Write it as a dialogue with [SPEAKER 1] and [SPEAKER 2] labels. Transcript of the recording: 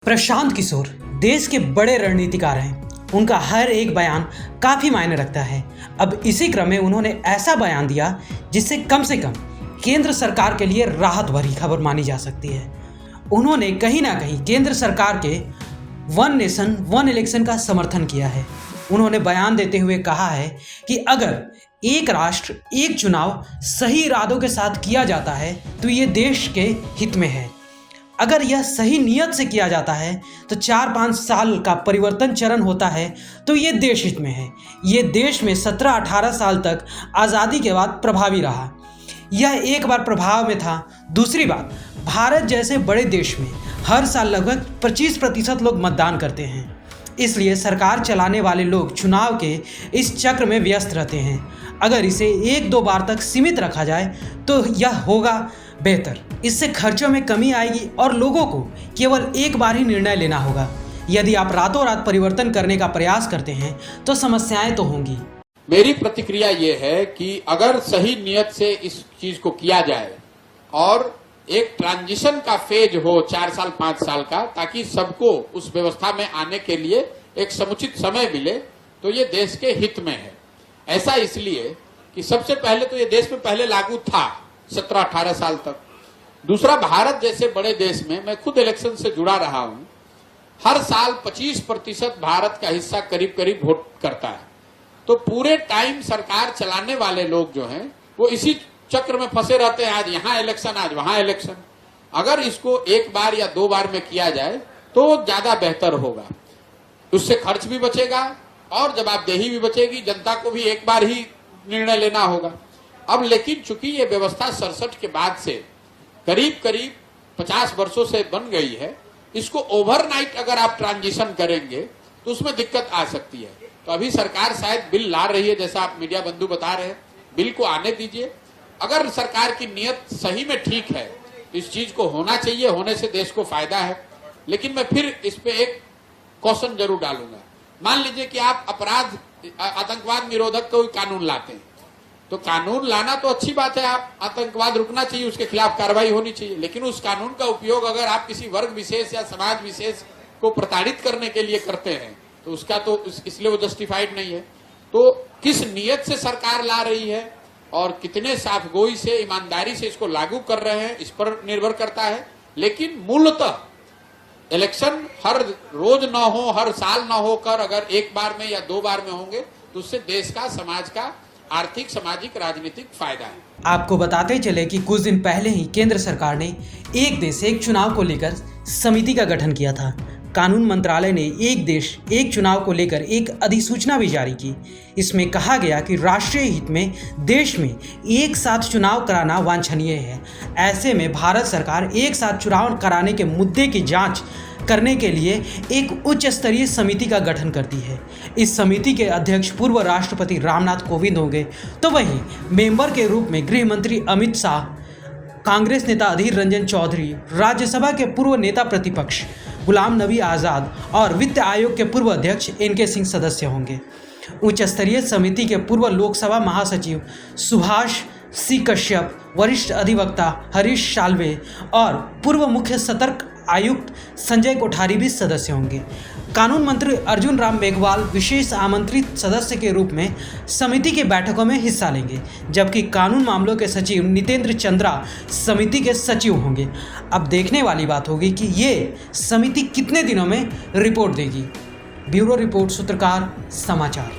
[SPEAKER 1] प्रशांत किशोर देश के बड़े रणनीतिकार हैं। उनका हर एक बयान काफ़ी मायने रखता है। अब इसी क्रम में उन्होंने ऐसा बयान दिया जिससे कम से कम केंद्र सरकार के लिए राहत भरी खबर मानी जा सकती है। उन्होंने कहीं ना कहीं केंद्र सरकार के वन नेशन वन इलेक्शन का समर्थन किया है। उन्होंने बयान देते हुए कहा है कि अगर एक राष्ट्र एक चुनाव सही इरादों के साथ किया जाता है तो ये देश के हित में है। अगर यह सही नियत से किया जाता है तो 4-5 साल का परिवर्तन चरण होता है तो ये देश हित में है। ये देश में 17-18 साल तक आज़ादी के बाद प्रभावी रहा। यह एक बार प्रभाव में था। दूसरी बात, भारत जैसे बड़े देश में हर साल लगभग 25% लोग मतदान करते हैं। इसलिए सरकार चलाने वाले लोग चुनाव के इस चक्र में व्यस्त रहते हैं। अगर इसे 1-2 बार तक सीमित रखा जाए तो यह होगा बेहतर। इससे खर्चों में कमी आएगी और लोगों को केवल एक बार ही निर्णय लेना होगा। यदि आप रातों रात परिवर्तन करने का प्रयास करते हैं तो समस्याएं तो होंगी।
[SPEAKER 2] मेरी प्रतिक्रिया ये है कि अगर सही नियत से इस चीज को किया जाए और एक ट्रांजिशन का फेज हो 4 साल 5 साल का, ताकि सबको उस व्यवस्था में आने के लिए एक समुचित समय मिले, तो ये देश के हित में है। ऐसा इसलिए कि सबसे पहले तो ये देश में पहले लागू था 17-18 साल तक। दूसरा, भारत जैसे बड़े देश में मैं खुद इलेक्शन से जुड़ा रहा हूं, हर साल 25% भारत का हिस्सा करीब करीब वोट करता है। तो पूरे टाइम सरकार चलाने वाले लोग जो हैं वो इसी चक्र में फंसे रहते हैं, आज यहाँ इलेक्शन आज वहां इलेक्शन। अगर इसको 1 बार या 2 बार में किया जाए तो ज्यादा बेहतर होगा। उससे खर्च भी बचेगा और जवाबदेही भी बचेगी। जनता को भी एक बार ही निर्णय लेना होगा। अब लेकिन चूंकि ये व्यवस्था 67 के बाद से करीब करीब 50 वर्षों से बन गई है, इसको ओवरनाइट अगर आप ट्रांजिशन करेंगे तो उसमें दिक्कत आ सकती है। तो अभी सरकार शायद बिल ला रही है, जैसा आप मीडिया बंधु बता रहे हैं। बिल को आने दीजिए। अगर सरकार की नियत सही में ठीक है, इस चीज को होना चाहिए, होने से देश को फायदा है। लेकिन मैं फिर इस पे एक क्वेश्चन जरूर डालूंगा। मान लीजिए कि आप अपराध आतंकवाद निरोधक कोई कानून लाते हैं, तो कानून लाना तो अच्छी बात है, आप आतंकवाद रुकना चाहिए, उसके खिलाफ कार्रवाई होनी चाहिए। लेकिन उस कानून का उपयोग अगर आप किसी वर्ग विशेष या समाज विशेष को प्रताड़ित करने के लिए करते हैं तो उसका तो इसलिए वो जस्टिफाइड नहीं है। तो किस नियत से सरकार ला रही है और कितने साफगोई से, ईमानदारी से इसको लागू कर रहे हैं, इस पर निर्भर करता है। लेकिन मूलतः इलेक्शन हर रोज ना हो, हर साल ना होकर अगर 1 बार में या 2 बार में होंगे तो उससे देश का, समाज का आर्थिक, सामाजिक, राजनीतिक फायदा है।
[SPEAKER 1] आपको बताते चले कि कुछ दिन पहले ही केंद्र सरकार ने एक देश एक चुनाव को लेकर समिति का गठन किया था। कानून मंत्रालय ने एक देश एक चुनाव को लेकर एक अधिसूचना भी जारी की। इसमें कहा गया कि राष्ट्रीय हित में देश में एक साथ चुनाव कराना वांछनीय है। ऐसे में भारत सरकार एक साथ चुनाव कराने के मुद्दे की जांच करने के लिए एक उच्च स्तरीय समिति का गठन करती है। इस समिति के अध्यक्ष पूर्व राष्ट्रपति रामनाथ कोविंद होंगे, तो वहीं मेंबर के रूप में गृह मंत्री अमित शाह, कांग्रेस नेता अधीर रंजन चौधरी, राज्यसभा के पूर्व नेता प्रतिपक्ष गुलाम नबी आज़ाद और वित्त आयोग के पूर्व अध्यक्ष NK सिंह सदस्य होंगे। उच्च स्तरीय समिति के पूर्व लोकसभा महासचिव सुभाष सी कश्यप, वरिष्ठ अधिवक्ता हरीश साल्वे और पूर्व मुख्य सतर्क आयुक्त संजय कोठारी भी सदस्य होंगे। कानून मंत्री अर्जुन राम मेघवाल विशेष आमंत्रित सदस्य के रूप में समिति की बैठकों में हिस्सा लेंगे, जबकि कानून मामलों के सचिव नितेंद्र चंद्रा समिति के सचिव होंगे। अब देखने वाली बात होगी कि ये समिति कितने दिनों में रिपोर्ट देगी। ब्यूरो रिपोर्ट, सूत्रकार समाचार।